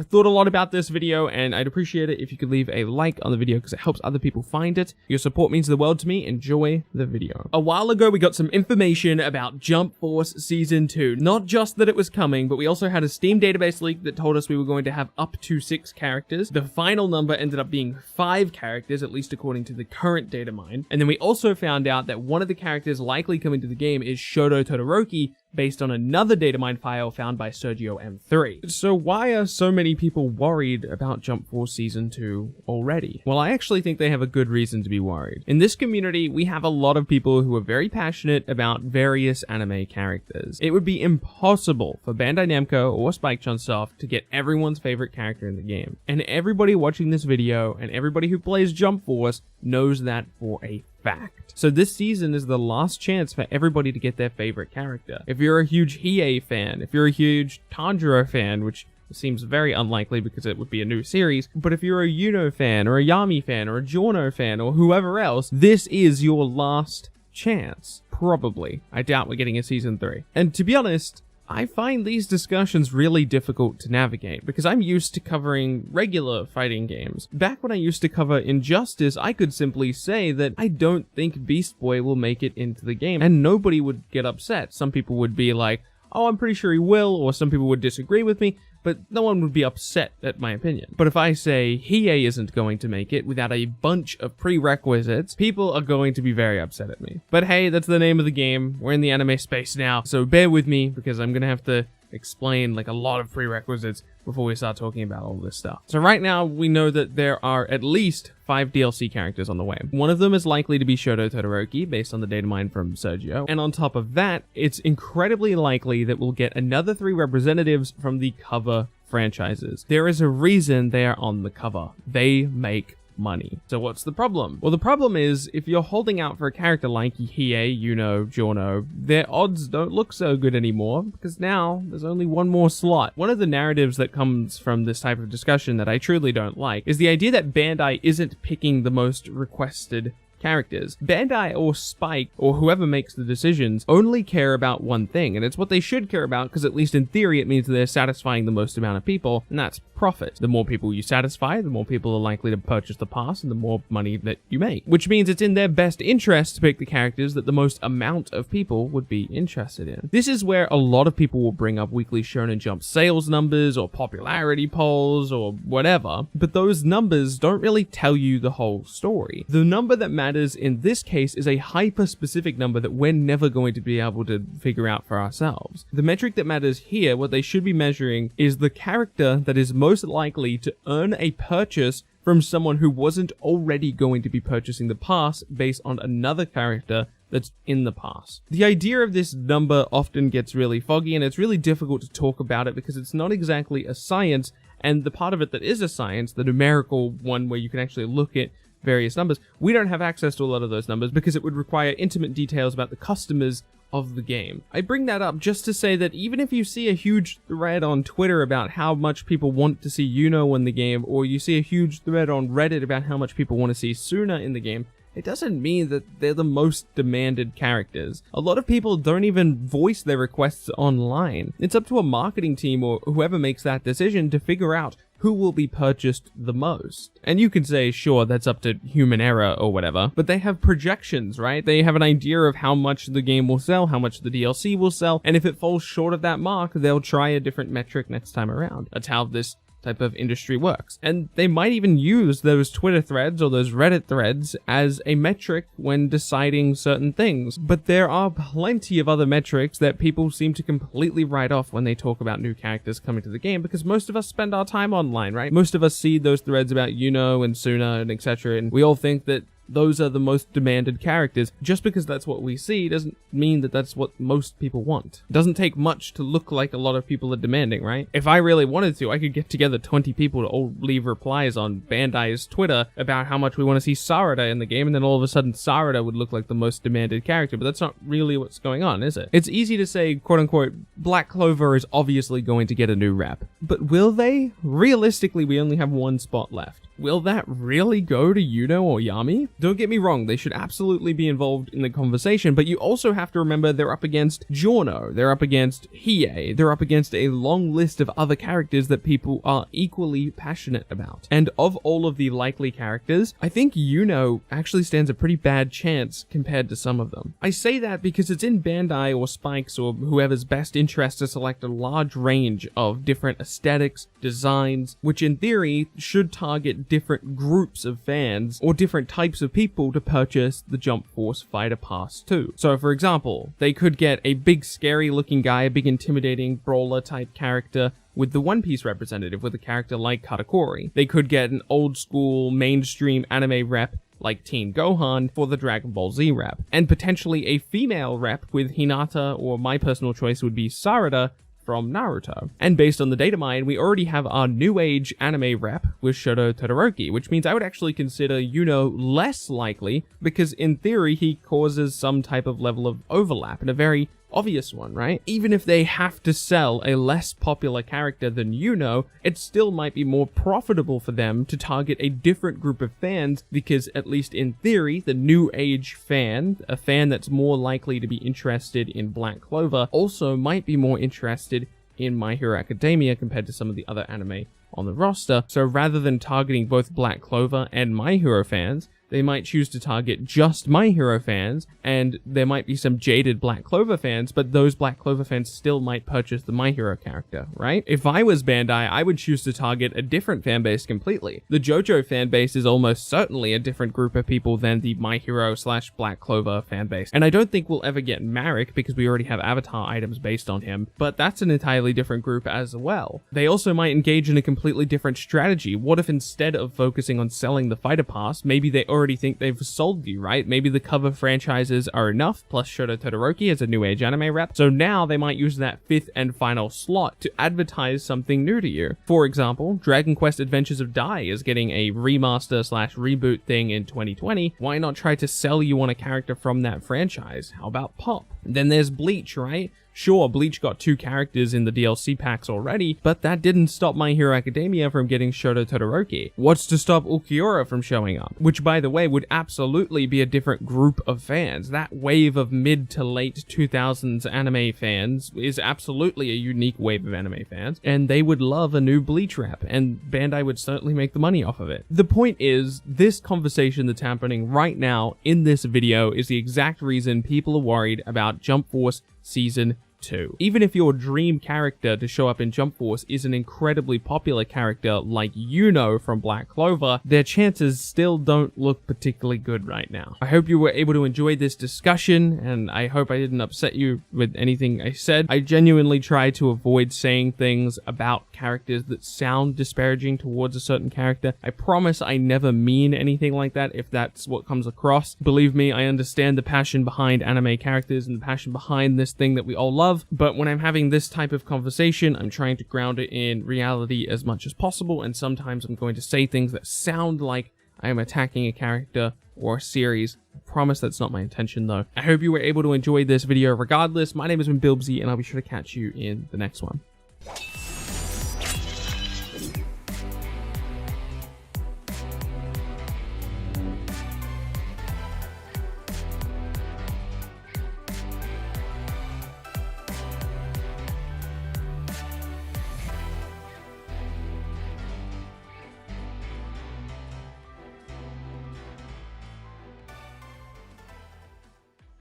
I thought a lot about this video, and I'd appreciate it if you could leave a like on the video because it helps other people find it. Your support means the world to me. Enjoy the video. A while ago, we got some information about Jump Force Season 2. Not just that it was coming, but we also had a Steam database leak that told us we were going to have up to 6 characters. The final number ended up being 5 characters, at least according to the current data mine. And then we also found out that one of the characters likely coming to the game is Shoto Todoroki, based on another datamine file found by Sergio M3. So why are so many people worried about Jump Force Season 2 already? Well, I actually think they have a good reason to be worried. In this community, we have a lot of people who are very passionate about various anime characters. It would be impossible for Bandai Namco or Spike Chunsoft to get everyone's favorite character in the game. And everybody watching this video and everybody who plays Jump Force knows that for a fact. So this season is the last chance for everybody to get their favorite character. If you're a huge Hiei fan, if you're a huge Tanjiro fan, which seems very unlikely because it would be a new series, but if you're a Yuno fan, or a Yami fan, or a Giorno fan, or whoever else, this is your last chance. Probably. I doubt we're getting a Season 3. And to be honest, I find these discussions really difficult to navigate because I'm used to covering regular fighting games. Back when I used to cover Injustice, I could simply say that I don't think Beast Boy will make it into the game, and nobody would get upset. Some people would be like, oh, I'm pretty sure he will, or some people would disagree with me, but no one would be upset at my opinion. But if I say Hiei isn't going to make it without a bunch of prerequisites, people are going to be very upset at me. But hey, that's the name of the game. We're in the anime space now, so bear with me because I'm gonna have to explain like a lot of prerequisites before we start talking about all this stuff. So right now, we know that there are at least 5 DLC characters on the way. One of them is likely to be Shoto Todoroki, based on the data mine from Sergio. And on top of that, it's incredibly likely that we'll get another 3 representatives from the cover franchises. There is a reason they are on the cover. They make money. So what's the problem? Well, the problem is if you're holding out for a character like Hiei, Yuno, Giorno, their odds don't look so good anymore because now there's only one more slot. One of the narratives that comes from this type of discussion that I truly don't like is the idea that Bandai isn't picking the most requested characters. Bandai or Spike or whoever makes the decisions only care about one thing, and it's what they should care about because at least in theory it means they're satisfying the most amount of people, and that's profit. The more people you satisfy, the more people are likely to purchase the pass and the more money that you make, which means it's in their best interest to pick the characters that the most amount of people would be interested in. This is where a lot of people will bring up Weekly Shonen Jump sales numbers or popularity polls or whatever, but those numbers don't really tell you the whole story. The number that matters in this case is a hyper-specific number that we're never going to be able to figure out for ourselves. The metric that matters here, what they should be measuring, is the character that is most likely to earn a purchase from someone who wasn't already going to be purchasing the pass based on another character that's in the pass. The idea of this number often gets really foggy, and it's really difficult to talk about it because it's not exactly a science, and the part of it that is a science, the numerical one where you can actually look at various numbers, we don't have access to a lot of those numbers because it would require intimate details about the customers of the game. I bring that up just to say that even if you see a huge thread on Twitter about how much people want to see Yuno in the game, or you see a huge thread on Reddit about how much people want to see Suna in the game, it doesn't mean that they're the most demanded characters. A lot of people don't even voice their requests online. It's up to a marketing team or whoever makes that decision to figure out who will be purchased the most. And you can say, sure, that's up to human error or whatever, but they have projections, right? They have an idea of how much the game will sell, how much the DLC will sell, and if it falls short of that mark, they'll try a different metric next time around. That's how this type of industry works. And they might even use those Twitter threads or those Reddit threads as a metric when deciding certain things. But there are plenty of other metrics that people seem to completely write off when they talk about new characters coming to the game, because most of us spend our time online, right? Most of us see those threads about Yuno and Suna and etc., and we all think that those are the most demanded characters. Just because that's what we see doesn't mean that that's what most people want. It doesn't take much to look like a lot of people are demanding, right? If I really wanted to, I could get together 20 people to all leave replies on Bandai's Twitter about how much we want to see Sarada in the game, and then all of a sudden Sarada would look like the most demanded character, but that's not really what's going on, is it? It's easy to say, quote-unquote, Black Clover is obviously going to get a new rep. But will they? Realistically, we only have one spot left. Will that really go to Yuno or Yami? Don't get me wrong, they should absolutely be involved in the conversation, but you also have to remember they're up against Giorno, they're up against Hiei, they're up against a long list of other characters that people are equally passionate about. And of all of the likely characters, I think Yuno actually stands a pretty bad chance compared to some of them. I say that because it's in Bandai or Spike's or whoever's best interest to select a large range of different aesthetics, designs, which in theory should target different groups of fans or different types of people to purchase the Jump Force Fighter Pass too. So for example, they could get a big scary looking guy, a big intimidating brawler type character with the One Piece representative with a character like Katakuri. They could get an old school mainstream anime rep like Teen Gohan for the Dragon Ball Z rep, and potentially a female rep with Hinata, or my personal choice would be Sarada from Naruto. And based on the data mine, we already have our new age anime rep with Shoto Todoroki, which means I would actually consider Yuno less likely, because in theory he causes some type of level of overlap, and a very obvious one, right? Even if they have to sell a less popular character than Yuno, it still might be more profitable for them to target a different group of fans, because at least in theory, the new age fan, a fan that's more likely to be interested in Black Clover, also might be more interested in My Hero Academia compared to some of the other anime on the roster. So rather than targeting both Black Clover and My Hero fans, they might choose to target just My Hero fans, and there might be some jaded Black Clover fans, but those Black Clover fans still might purchase the My Hero character, right? If I was Bandai, I would choose to target a different fan base completely. The JoJo fan base is almost certainly a different group of people than the My Hero / Black Clover fan base. And I don't think we'll ever get Marek because we already have avatar items based on him, but that's an entirely different group as well. They also might engage in a completely different strategy. What if instead of focusing on selling the fighter pass, maybe they already think they've sold you, right? Maybe the cover franchises are enough, plus Shoto Todoroki as a new age anime rep, so now they might use that 5th and final slot to advertise something new to you. For example, Dragon Quest Adventures of Dai is getting a remaster / reboot thing in 2020. Why not try to sell you on a character from that franchise? How about Pop? Then there's Bleach, right? Sure, Bleach got 2 characters in the DLC packs already, but that didn't stop My Hero Academia from getting Shoto Todoroki. What's to stop Ulquiorra from showing up? Which, by the way, would absolutely be a different group of fans. That wave of mid to late 2000s anime fans is absolutely a unique wave of anime fans, and they would love a new Bleach rep, and Bandai would certainly make the money off of it. The point is, this conversation that's happening right now in this video is the exact reason people are worried about Jump Force Season 2. Even if your dream character to show up in Jump Force is an incredibly popular character like Yuno from Black Clover, their chances still don't look particularly good right now. I hope you were able to enjoy this discussion, and I hope I didn't upset you with anything I said. I genuinely try to avoid saying things about characters that sound disparaging towards a certain character. I promise I never mean anything like that if that's what comes across. Believe me, I understand the passion behind anime characters and the passion behind this thing that we all love. But when I'm having this type of conversation, I'm trying to ground it in reality as much as possible, and sometimes I'm going to say things that sound like I am attacking a character or a series. I promise that's not my intention though. I hope you were able to enjoy this video regardless. My name has been Bilbzy, and I'll be sure to catch you in the next one.